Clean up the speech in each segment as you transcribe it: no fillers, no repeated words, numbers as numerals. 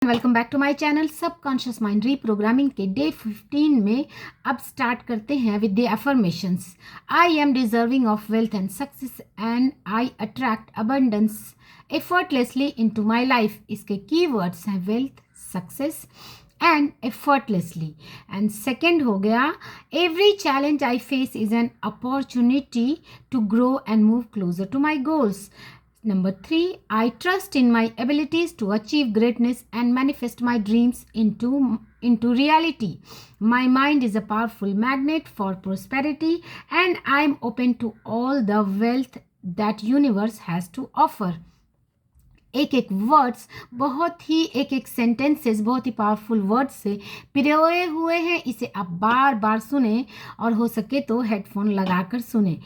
Welcome back to my channel subconscious mind reprogramming के day 15 में अब स्टार्ट करते हैं with the affirmations. I am deserving of wealth and success and I attract abundance effortlessly into my life. इसके keywords हैं wealth, success and effortlessly. And second हो गया every challenge I face is an opportunity to grow and move closer to my goals. Number 3, I trust in my abilities to achieve greatness and manifest my dreams into reality. My mind is a powerful magnet for prosperity and I am open to all the wealth that universe has to offer. एक एक words बहुत ही एक sentences बहुत ही powerful words से पिरोए हुए हैं। इसे आप बार बार सुने और हो सके तो हेडफोन लगाकर सुने।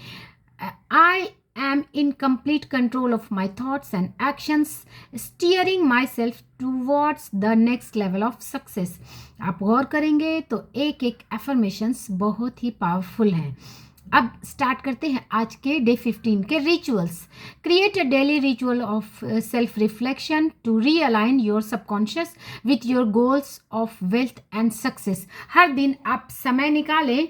आई am in complete control of my thoughts and actions, steering myself towards the next level of success. आप गौर करेंगे तो एक एक एफर्मेशंस बहुत ही पावरफुल हैं। अब स्टार्ट करते हैं आज के डे 15 के rituals. Create a daily ritual of self reflection to realign your subconscious with your goals of wealth and success. हर दिन आप समय निकालें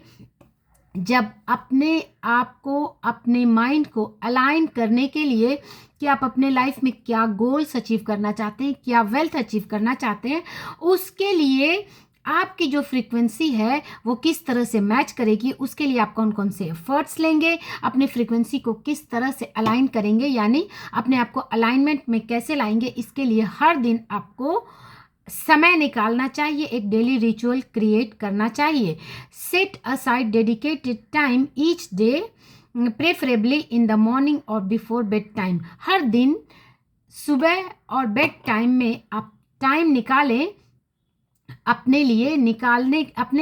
जब अपने आप को, अपने माइंड को अलाइन करने के लिए कि आप अपने लाइफ में क्या गोल्स अचीव करना चाहते हैं, क्या वेल्थ अचीव करना चाहते हैं। उसके लिए आपकी जो फ्रीक्वेंसी है वो किस तरह से मैच करेगी, उसके लिए आप कौन कौन से एफर्ट्स लेंगे, अपनी फ्रीक्वेंसी को किस तरह से अलाइन करेंगे, यानी अपने आप को अलाइनमेंट में कैसे लाएंगे, इसके लिए हर दिन आपको समय निकालना चाहिए, एक डेली रिचुअल क्रिएट करना चाहिए। Set aside dedicated time each day, preferably in the morning और बिफोर बेड टाइम। हर दिन सुबह और बेड टाइम में आप टाइम निकालें, अपने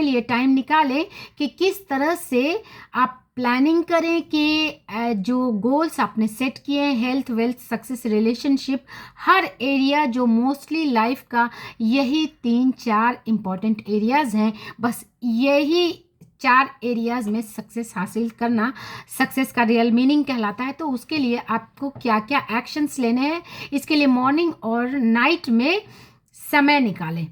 लिए टाइम निकालें कि किस तरह से आप प्लानिंग करें कि जो गोल्स आपने सेट किए हैं, हेल्थ, वेल्थ, सक्सेस, रिलेशनशिप, हर एरिया जो मोस्टली लाइफ का यही 3-4 इम्पॉर्टेंट एरियाज़ हैं, बस यही 4 एरियाज़ में सक्सेस हासिल करना सक्सेस का रियल मीनिंग कहलाता है। तो उसके लिए आपको क्या क्या एक्शंस लेने हैं, इसके लिए मॉर्निंग और नाइट में समय निकालें।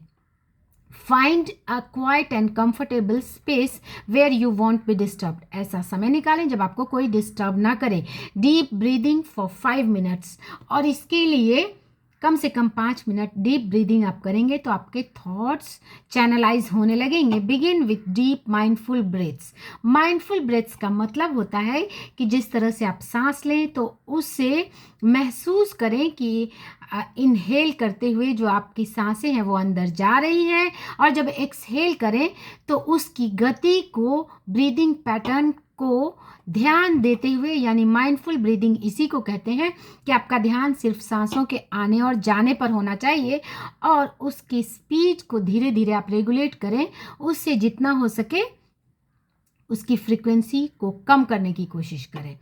Find a quiet and comfortable space where you won't be disturb. ऐसा समय निकालें जब आपको कोई डिस्टर्ब ना करे। डीप ब्रीदिंग फॉर 5 मिनट्स, और इसके लिए कम से कम 5 मिनट डीप ब्रीदिंग आप करेंगे तो आपके थॉट्स चैनलाइज होने लगेंगे। Begin with deep mindful breaths. Mindful breaths का मतलब होता है कि जिस तरह से आप सांस लें तो उससे महसूस करें कि इनहेल करते हुए जो आपकी सांसें हैं वो अंदर जा रही हैं, और जब एक्सहेल करें तो उसकी गति को, ब्रीदिंग पैटर्न को ध्यान देते हुए, यानी माइंडफुल ब्रीदिंग इसी को कहते हैं कि आपका ध्यान सिर्फ सांसों के आने और जाने पर होना चाहिए और उसकी स्पीड को धीरे धीरे आप रेगुलेट करें। उससे जितना हो सके उसकी फ्रीक्वेंसी को कम करने की कोशिश करें।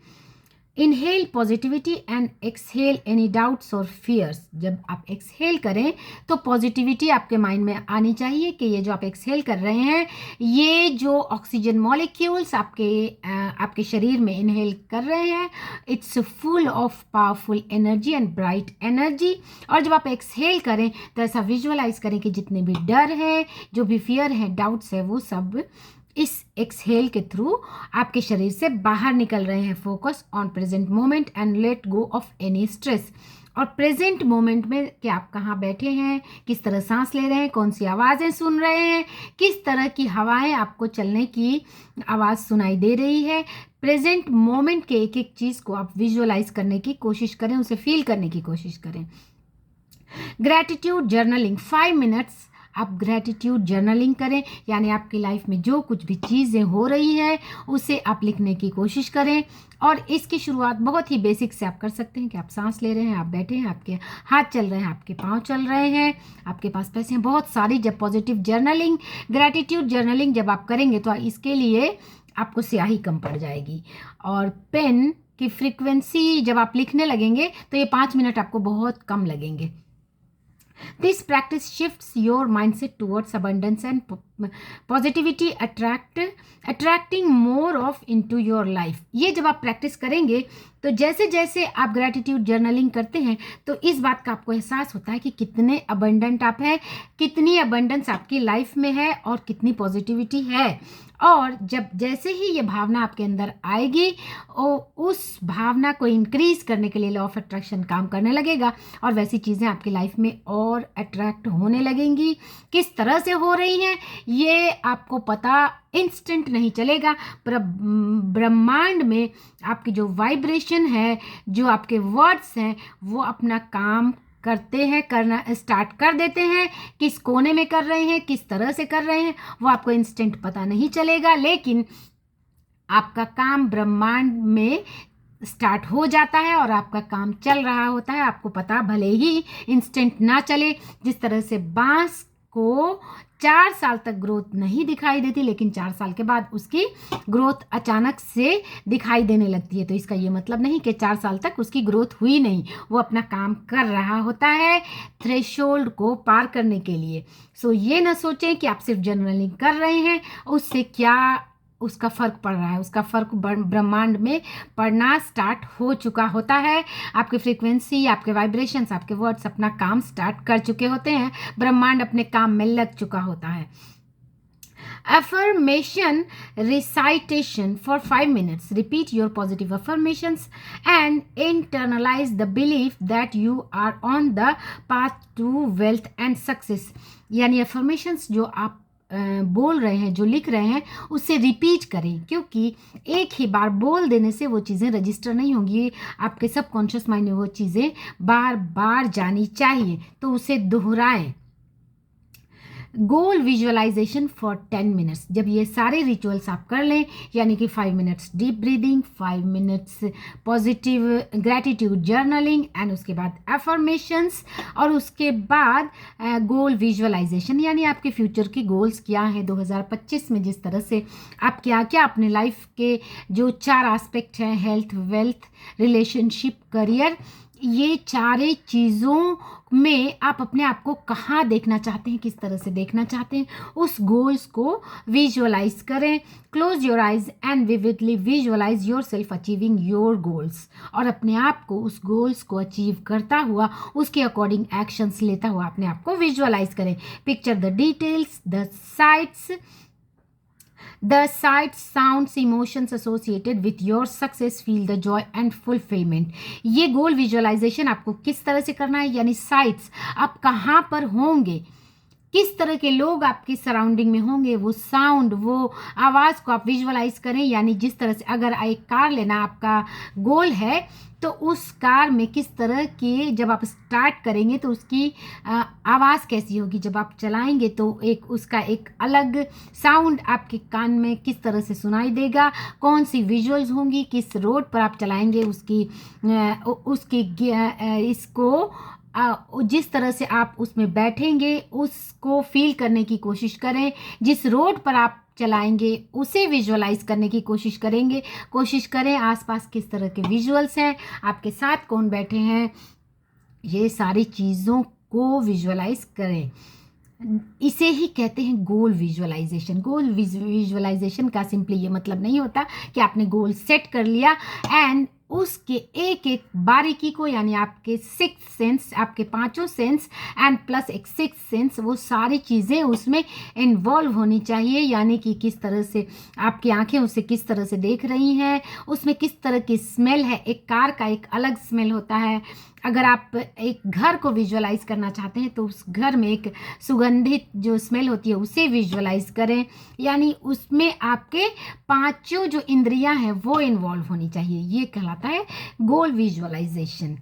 Inhale positivity and exhale any doubts और फियर्स। जब आप एक्सहेल करें तो पॉजिटिविटी आपके माइंड में आनी चाहिए कि ये जो आप एक्सहेल कर रहे हैं, ये जो ऑक्सीजन मॉलिक्यूल्स आपके शरीर में इनहेल कर रहे हैं, it's full of powerful energy and bright energy. और जब आप एक्सहेल करें तो ऐसा विजुअलाइज करें कि जितने भी डर है, जो भी फियर है, डाउट्स है, वो सब इस एक्सहेल के थ्रू आपके शरीर से बाहर निकल रहे हैं। Focus on present moment and let go of any stress. और प्रेजेंट मोमेंट में कि आप कहाँ बैठे हैं, किस तरह सांस ले रहे हैं, कौन सी आवाज़ें सुन रहे हैं, किस तरह की हवाएं आपको चलने की आवाज़ सुनाई दे रही है। प्रेजेंट मोमेंट के एक एक चीज़ को आप विजुअलाइज करने की कोशिश करें, उसे फील करने की कोशिश करें। ग्रैटिट्यूड जर्नलिंग 5 मिनट्स आप ग्रैटिट्यूड जर्नलिंग करें, यानी आपकी लाइफ में जो कुछ भी चीज़ें हो रही है उसे आप लिखने की कोशिश करें। और इसकी शुरुआत बहुत ही बेसिक से आप कर सकते हैं कि आप सांस ले रहे हैं, आप बैठे हैं, आपके हाथ चल रहे हैं, आपके पाँव चल रहे हैं, आपके पास पैसे हैं, बहुत सारी। जब पॉजिटिव जर्नलिंग, ग्रैटिट्यूड जर्नलिंग जब आप करेंगे तो इसके लिए आपको स्याही कम पड़ जाएगी, और पेन की फ्रीक्वेंसी जब आप लिखने लगेंगे तो ये 5 मिनट आपको बहुत कम लगेंगे। This practice shifts your mindset towards abundance and positivity attracting more of into your life. ये जब आप प्रैक्टिस करेंगे तो जैसे जैसे आप ग्रैटिट्यूड जर्नलिंग करते हैं तो इस बात का आपको एहसास होता है कि कितने अबंडेंट आप हैं, कितनी अबंडेंस आपकी लाइफ में है और कितनी पॉजिटिविटी है। और जब जैसे ही ये भावना आपके अंदर आएगी उस भावना को इंक्रीज करने के लिए लॉ ऑफ अट्रैक्शन काम करने लगेगा और वैसी चीज़ें आपकी लाइफ में और अट्रैक्ट होने लगेंगी। किस तरह से हो रही हैं ये आपको पता इंस्टेंट नहीं चलेगा, पर ब्रह्मांड में आपकी जो वाइब्रेशन है, जो आपके वर्ड्स हैं, वो अपना काम करते हैं, करना स्टार्ट कर देते हैं। किस कोने में कर रहे हैं, किस तरह से कर रहे हैं, वो आपको इंस्टेंट पता नहीं चलेगा, लेकिन आपका काम ब्रह्मांड में स्टार्ट हो जाता है और आपका काम चल रहा होता है। आपको पता भले ही इंस्टेंट ना चले, जिस तरह से बांस को 4 साल तक ग्रोथ नहीं दिखाई देती, लेकिन 4 साल के बाद उसकी ग्रोथ अचानक से दिखाई देने लगती है। तो इसका ये मतलब नहीं कि 4 साल तक उसकी ग्रोथ हुई नहीं, वो अपना काम कर रहा होता है थ्रेशोल्ड को पार करने के लिए। सो ये ना सोचें कि आप सिर्फ जर्नलिंग कर रहे हैं उससे क्या उसका फ़र्क पड़ रहा है। उसका फ़र्क ब्रह्मांड में पड़ना स्टार्ट हो चुका होता है। आपकी फ्रीक्वेंसी, आपके वाइब्रेशंस, आपके वर्ड्स अपना काम स्टार्ट कर चुके होते हैं, ब्रह्मांड अपने काम में लग चुका होता है। Affirmation recitation for 5 minutes. Repeat your positive affirmations and internalize the belief that you are on the path to wealth and success. यानी affirmations जो आप बोल रहे हैं, जो लिख रहे हैं, उससे रिपीट करें, क्योंकि एक ही बार बोल देने से वो चीज़ें रजिस्टर नहीं होंगी। आपके सबकॉन्शियस माइंड में वो चीज़ें बार बार जानी चाहिए, तो उसे दोहराएं। गोल विजुअलाइजेशन फॉर 10 मिनट्स। जब ये सारे रिचुअल्स आप कर लें, यानी कि 5 minutes deep breathing, 5 minutes positive gratitude journaling and उसके बाद एफर्मेशंस और उसके बाद गोल विजुअलाइजेशन, यानी आपके फ्यूचर के गोल्स क्या हैं 2025 में, जिस तरह से आप क्या क्या अपने लाइफ के जो 4 एस्पेक्ट हैं, हेल्थ, वेल्थ, रिलेशनशिप, करियर, ये चारे चीज़ों में आप अपने आप को कहाँ देखना चाहते हैं, किस तरह से देखना चाहते हैं, उस गोल्स को विजुअलाइज करें। Close your eyes and vividly visualise yourself achieving your goals, और अपने आप को उस गोल्स को अचीव करता हुआ, उसके अकॉर्डिंग एक्शंस लेता हुआ अपने आप को विजुअलाइज करें। Picture the details, the sights, sounds, emotions associated with your success, feel the joy and fulfillment. ये गोल विजुअलाइजेशन आपको किस तरह से करना है, यानी साइट्स, आप कहाँ पर होंगे, किस तरह के लोग आपकी सराउंडिंग में होंगे, वो साउंड, वो आवाज़ को आप विजुअलाइज करें। यानी जिस तरह से अगर एक कार लेना आपका गोल है, तो उस कार में किस तरह के, जब आप स्टार्ट करेंगे तो उसकी आवाज़ कैसी होगी, जब आप चलाएंगे तो उसका एक अलग साउंड आपके कान में किस तरह से सुनाई देगा, कौन सी विजुअल्स होंगी, किस रोड पर आप चलाएंगे, इसको जिस तरह से आप उसमें बैठेंगे उसको फील करने की कोशिश करें। जिस रोड पर आप चलाएंगे उसे विजुअलाइज करने की कोशिश करें। आसपास किस तरह के विजुअल्स हैं, आपके साथ कौन बैठे हैं, ये सारी चीज़ों को विजुअलाइज करें। इसे ही कहते हैं गोल विजुअलाइजेशन। गोल विजुअलाइजेशन का सिंपली ये मतलब नहीं होता कि आपने गोल सेट कर लिया एंड उसके एक एक बारीकी को, यानी आपके 6 सेंस, आपके 5 सेंस एंड प्लस एक 6 सेंस, वो सारी चीज़ें उसमें इन्वॉल्व होनी चाहिए। यानी कि किस तरह से आपकी आंखें उसे किस तरह से देख रही हैं, उसमें किस तरह की स्मेल है। एक कार का एक अलग स्मेल होता है। अगर आप एक घर को विजुअलाइज करना चाहते हैं तो उस घर में एक सुगंधित जो स्मेल होती है उसे विजुअलाइज करें। यानी उसमें आपके 5 जो इंद्रियां हैं वो इन्वॉल्व होनी चाहिए। ये कहलाता है goal visualisation.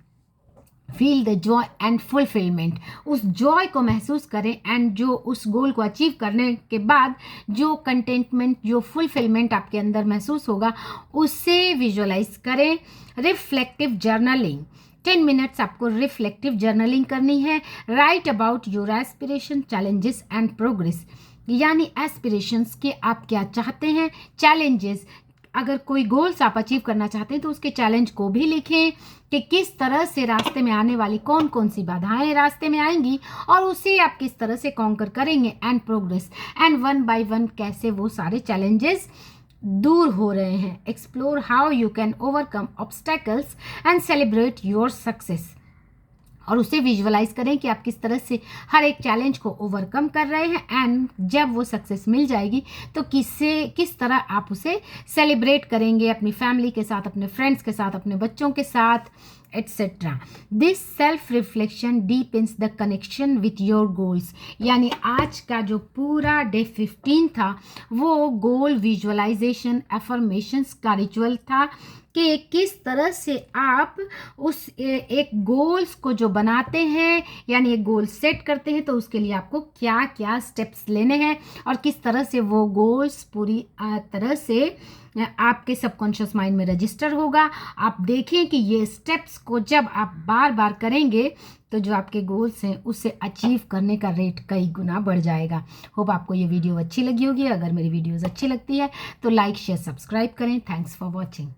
Feel the joy and fulfilment. उस जॉय को महसूस करें एंड जो उस गोल को अचीव करने के बाद जो कंटेंटमेंट, जो फुलफिलमेंट आपके अंदर महसूस होगा उससे विजुअलाइज करें। रिफ्लेक्टिव जर्नलिंग, 10 मिनट्स आपको रिफ्लेक्टिव जर्नलिंग करनी है। Right about your aspiration, challenges and progress. यानी एस्पिरेशंस के आप क्या चाहते हैं, चैलेंजेस अगर कोई गोल्स आप अचीव करना चाहते हैं तो उसके चैलेंज को भी लिखें कि किस तरह से रास्ते में आने वाली कौन कौन सी बाधाएं रास्ते में आएंगी और उसे आप किस तरह से कॉन्कर करेंगे and progress and one by one कैसे वो सारे चैलेंजेस दूर हो रहे हैं. Explore how you can overcome obstacles and celebrate your success. और उसे विजुअलाइज करें कि आप किस तरह से हर एक चैलेंज को ओवरकम कर रहे हैं एंड जब वो सक्सेस मिल जाएगी तो किस तरह आप उसे सेलिब्रेट करेंगे अपनी फैमिली के साथ, अपने फ्रेंड्स के साथ, अपने बच्चों के साथ, etcetera. This self reflection deepens the connection with your goals. यानी आज का जो पूरा डे 15 था वो गोल विजुअलाइजेशन एफर्मेशंस का रिचुअल था कि किस तरह से आप उस एक गोल्स को जो बनाते हैं यानी एक गोल सेट करते हैं तो उसके लिए आपको क्या क्या स्टेप्स लेने हैं और किस तरह से वो गोल्स पूरी तरह से आपके सबकॉन्शियस माइंड में रजिस्टर होगा. आप देखें कि ये स्टेप्स को जब आप बार बार करेंगे तो जो आपके गोल्स हैं उससे अचीव करने का रेट कई गुना बढ़ जाएगा. होप आपको ये वीडियो अच्छी लगी होगी. अगर मेरी वीडियोस अच्छी लगती है तो लाइक शेयर सब्सक्राइब करें. Thanks for watching.